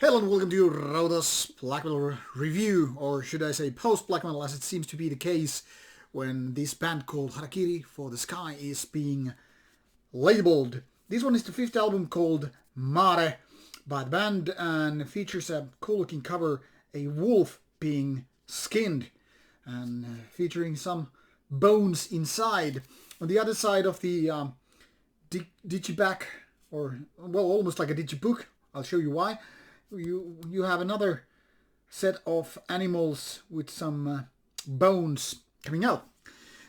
Hello and welcome to Rauta's Black Metal review, or should I say post-Black Metal, as it seems to be the case when this band called Harakiri for the Sky is being labeled. This one is the fifth album called Mære by the band and features a cool looking cover, a wolf being skinned and featuring some bones inside. On the other side of the digiback, or well, almost like a digibook, I'll show you why. You have another set of animals with some bones coming out.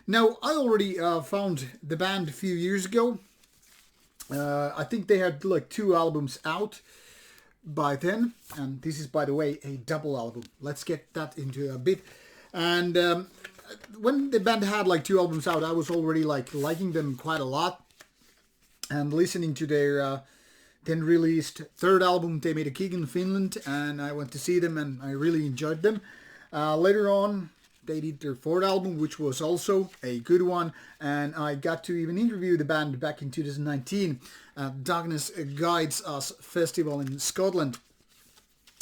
Now, I already found the band a few years ago. I think they had like 2 albums out by then, and this is, by the way, a double album. Let's get that into a bit. And when the band had like 2 albums out, I was already like liking them quite a lot and listening to their then released 3rd album. They made a gig in Finland and I went to see them and I really enjoyed them. Later on they did their 4th album, which was also a good one, and I got to even interview the band back in 2019 at Darkness Guides Us festival in Scotland.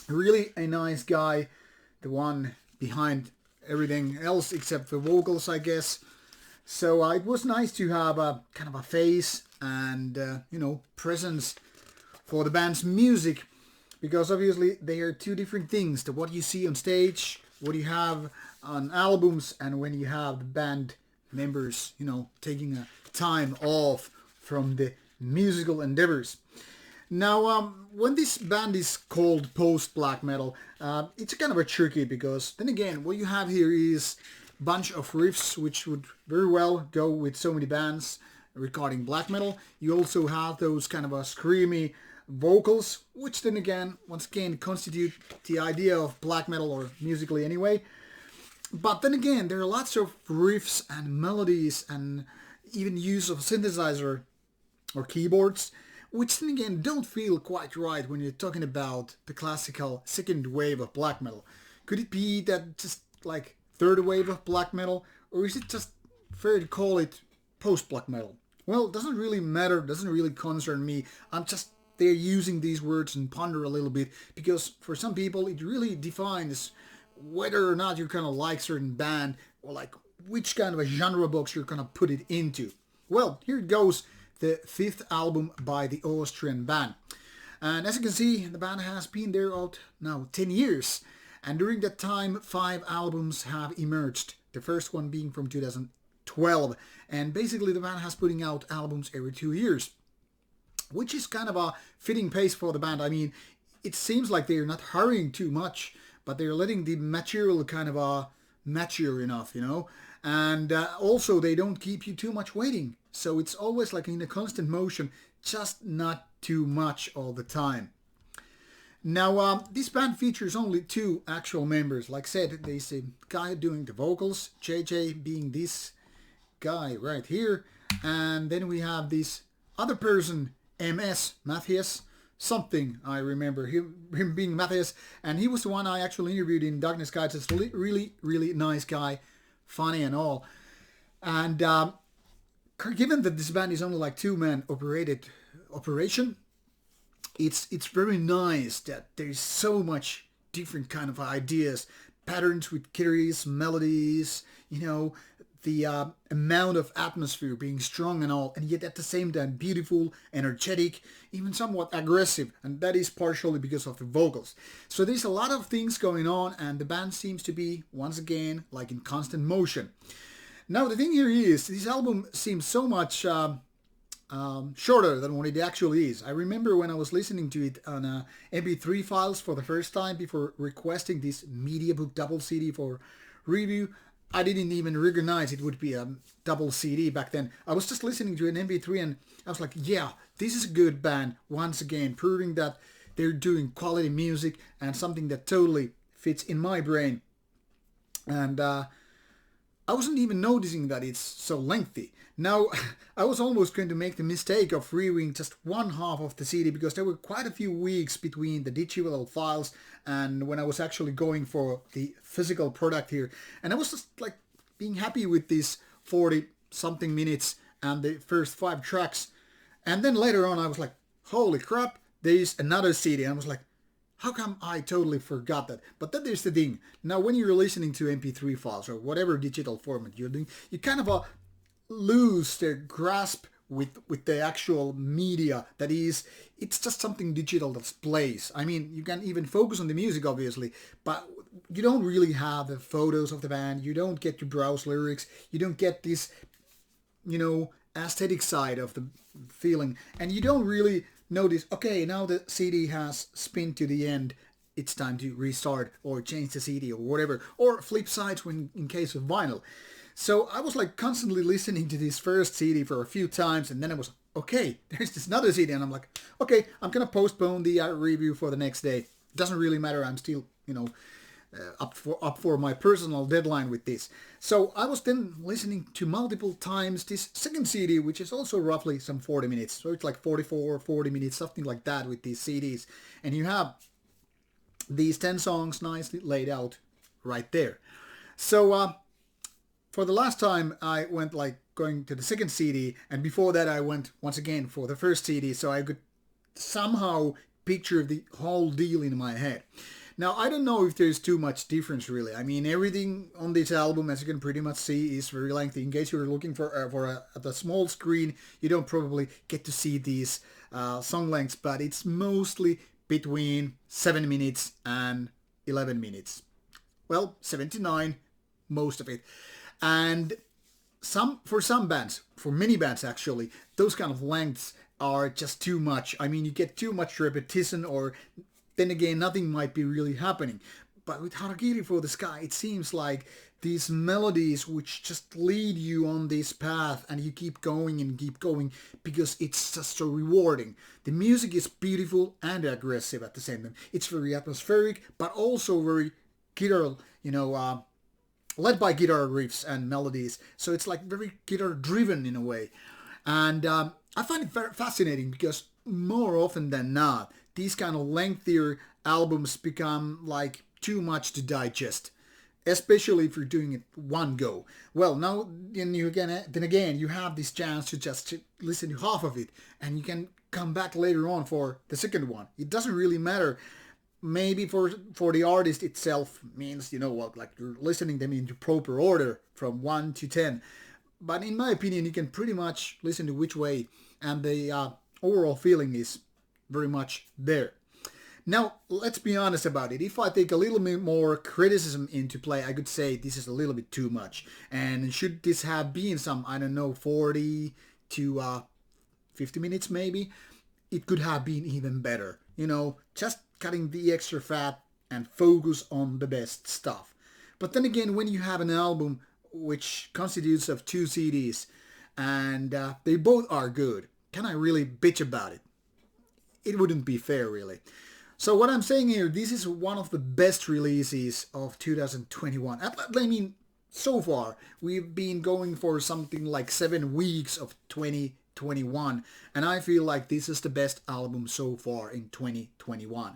Really a nice guy, the one behind everything else except for vocals, I guess. So it was nice to have a kind of a face and presence for the band's music, because obviously they are 2 different things. What you see on stage, what you have on albums, and when you have the band members, taking a time off from the musical endeavors. Now, when this band is called post-black metal, it's kind of a tricky, because then again, what you have here is a bunch of riffs which would very well go with so many bands regarding black metal. You also have those kind of a screamy vocals, which then again, once again, constitute the idea of black metal, or musically anyway. But then again, there are lots of riffs and melodies and even use of synthesizer or keyboards, which then again don't feel quite right when you're talking about the classical second wave of black metal. Could it be that just like 3rd wave of black metal, or is it just fair to call it post-black metal? Well, it doesn't really matter, doesn't really concern me. I'm just they're using these words and ponder a little bit, because for some people it really defines whether or not you're gonna like certain band, or like which kind of a genre box you're gonna put it into. Well, here it goes, the 5th album by the Austrian band. And as you can see, the band has been there out now 10 years, and during that time 5 albums have emerged, the first one being from 2012, and basically the band has putting out albums every 2 years, which is kind of a fitting pace for the band. I mean, it seems like they're not hurrying too much, but they're letting the material kind of mature enough, and also they don't keep you too much waiting, so it's always like in a constant motion, just not too much all the time. Now, this band features only 2 actual members. Like I said, there's a guy doing the vocals, JJ being this guy right here, and then we have this other person, Matthias something, I remember him being Matthias, and he was the one I actually interviewed in Darkness Guides. It's really nice guy, funny and all. And given that this band is only like 2-man operation, it's very nice that there's so much different kind of ideas, patterns with carries, melodies, the amount of atmosphere being strong and all, and yet at the same time beautiful, energetic, even somewhat aggressive, and that is partially because of the vocals. So there's a lot of things going on, and the band seems to be, once again, like in constant motion. Now the thing here is, this album seems so much shorter than what it actually is. I remember when I was listening to it on MP3 files for the first time before requesting this media book double CD for review, I didn't even recognize it would be a double CD back then. I was just listening to an MP3 and I was like, yeah, this is a good band. Once again, proving that they're doing quality music and something that totally fits in my brain. And I wasn't even noticing that it's so lengthy. Now, I was almost going to make the mistake of reviewing just one half of the CD, because there were quite a few weeks between the digital files and when I was actually going for the physical product here. And I was just like being happy with these 40 something minutes and the first 5 tracks. And then later on I was like, holy crap, there's another CD. And I was like, How come I totally forgot that? But that is the thing. Now, when you're listening to MP3 files or whatever digital format you're doing, you kind of lose the grasp with the actual media that is. It's just something digital that plays. I mean, you can even focus on the music, obviously, but you don't really have the photos of the band. You don't get to browse lyrics. You don't get this, aesthetic side of the feeling, and you don't really notice, okay, now the CD has spin to the end, it's time to restart or change the CD or whatever, or flip sides when in case of vinyl. So I was like constantly listening to this first CD for a few times, and then I was, okay, there's this another CD, and I'm like, okay, I'm gonna postpone the review for the next day. It doesn't really matter, I'm still, up for my personal deadline with this. So I was then listening to multiple times this second CD, which is also roughly some 40 minutes. So it's like 44, 40 minutes, something like that with these CDs. And you have these 10 songs nicely laid out right there. So for the last time I went like going to the second CD, and before that I went once again for the first CD, so I could somehow picture the whole deal in my head. Now, I don't know if there's too much difference, really. I mean, everything on this album, as you can pretty much see, is very lengthy. In case you're looking for the small screen, you don't probably get to see these song lengths, but it's mostly between 7 minutes and 11 minutes. Well, 79, most of it. And for some bands, for many bands actually, those kind of lengths are just too much. I mean, you get too much repetition, or then again, nothing might be really happening. But with Harakiri for the Sky, it seems like these melodies which just lead you on this path, and you keep going and keep going because it's just so rewarding. The music is beautiful and aggressive at the same time. It's very atmospheric, but also very guitar, led by guitar riffs and melodies. So it's like very guitar driven in a way. And I find it very fascinating because more often than not, these kind of lengthier albums become like too much to digest, especially if you're doing it one go. Well, now then again you have this chance to just listen to half of it, and you can come back later on for the second one. It doesn't really matter. Maybe for the artist itself means, like you're listening them into proper order from 1 to 10. But in my opinion, you can pretty much listen to which way, and the overall feeling is very much there. Now, let's be honest about it. If I take a little bit more criticism into play, I could say this is a little bit too much. And should this have been some, 40 to 50 minutes maybe, it could have been even better. Just cutting the extra fat and focus on the best stuff. But then again, when you have an album which constitutes of 2 CDs, and they both are good, can I really bitch about it? It wouldn't be fair, really. So what I'm saying here, this is one of the best releases of 2021. I mean, so far, we've been going for something like 7 weeks of 2021, and I feel like this is the best album so far in 2021.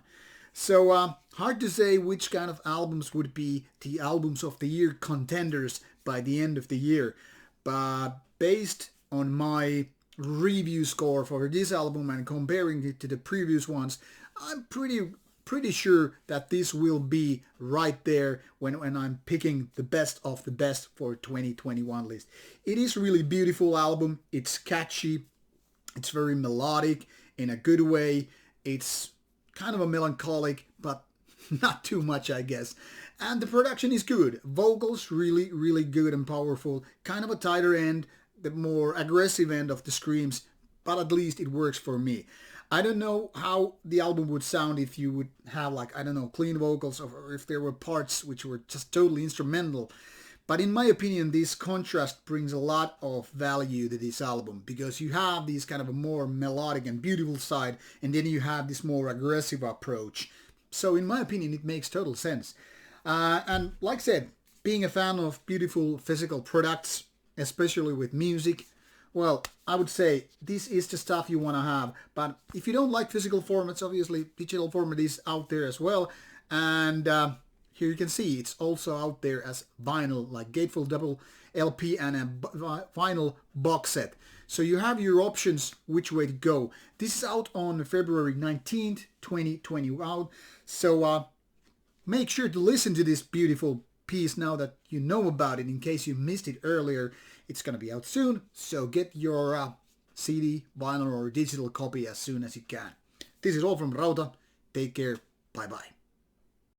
So hard to say which kind of albums would be the albums of the year contenders by the end of the year, but based on my review score for this album and comparing it to the previous ones, I'm pretty sure that this will be right there when I'm picking the best of the best for 2021 list. It is really beautiful album. It's catchy. It's very melodic in a good way. It's kind of a melancholic, but not too much, I guess. And the production is good. Vocals really, really good and powerful. Kind of a tighter end, the more aggressive end of the screams, but at least it works for me. I don't know how the album would sound if you would have clean vocals, or if there were parts which were just totally instrumental. But in my opinion, this contrast brings a lot of value to this album, because you have this kind of a more melodic and beautiful side, and then you have this more aggressive approach. So in my opinion, it makes total sense. And like I said, being a fan of beautiful physical products, especially with music, well, I would say this is the stuff you want to have. But if you don't like physical formats, obviously digital format is out there as well. And here you can see it's also out there as vinyl, like gatefold double LP and a vinyl box set. So you have your options which way to go. This is out on February 19th, 2021. So make sure to listen to this beautiful piece now that you know about it, in case you missed it earlier. It's gonna be out soon, so get your CD, vinyl or digital copy as soon as you can. This is all from Rauta. Take care. Bye bye.